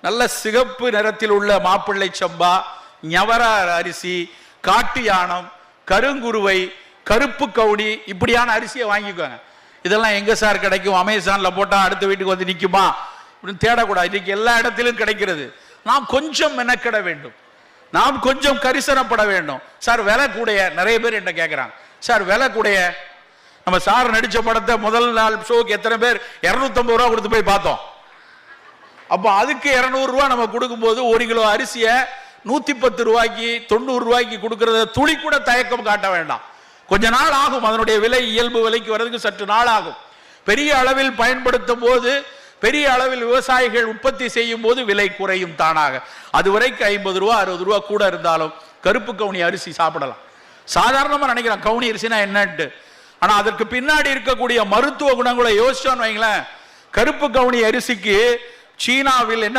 நல்ல சிகப்பு நிறத்தில் உள்ள மாப்பிள்ளை சம்பா, ஞவர அரிசி, காட்டு யானம், கருங்குருவை, கருப்பு கவுனி இப்படியான அரிசியை வாங்கிக்கோங்க. இதெல்லாம் எங்க சார் கிடைக்கும்? அமேசான்ல போட்டா அடுத்த வீட்டுக்கு வந்து நிக்குமா அப்படின்னு தேடக்கூடாது. இன்னைக்கு எல்லா இடத்திலும் கிடைக்கிறது. நாம் கொஞ்சம் மெனக்கிட வேண்டும், நாம் கொஞ்சம் கரிசனப்பட வேண்டும். சார் விலை கூடைய, நிறைய பேர் என்ன கேட்கிறாங்க, சார் விலை கூடைய. நம்ம சார் நடிச்ச படத்தை முதல் நாள் ஷோக்கு எத்தனை பேர் 250 ரூபா கொடுத்து போய் பார்த்தோம். அப்போ அதுக்கு 200 ரூபா நம்ம கொடுக்கும்போது 1 கிலோ அரிசியை 110 ரூபாய்க்கு 90 ரூபாய்க்கு கொடுக்கறத துளி கூட தயக்கம் காட்ட வேண்டாம். கொஞ்ச நாள் ஆகும், அதனுடைய விலை இயல்பு விலைக்கு வர்றதுக்கு சற்று நாள் ஆகும். பெரிய அளவில் பயன்படுத்தும் போது, பெரிய அளவில் விவசாயிகள் உற்பத்தி செய்யும் போது விலை குறையும் தானாக. அதுவரைக்கும் 50 ரூபா 60 ரூபா கூட இருந்தாலும் கருப்பு கவுனி அரிசி சாப்பிடலாம். சாதாரணமா நினைக்கிறோம் கவுனி அரிசினா என்னன்ட்டு. ஆனா அதற்கு பின்னாடி இருக்கக்கூடிய மருத்துவ குணங்களை யோசிச்சோன்னு வைங்களேன். கருப்பு கவுனி அரிசிக்கு சீனாவில் என்ன